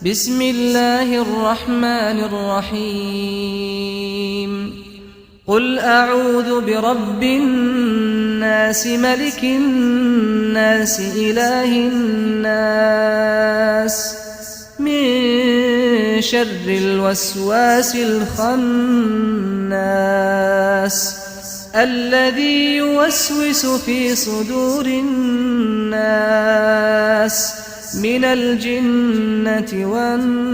بسم الله الرحمن الرحيم قل أعوذ برب الناس ملك الناس إله الناس من شر الوسواس الخناس الذي يوسوس في صدور الناس من الجنة والناس.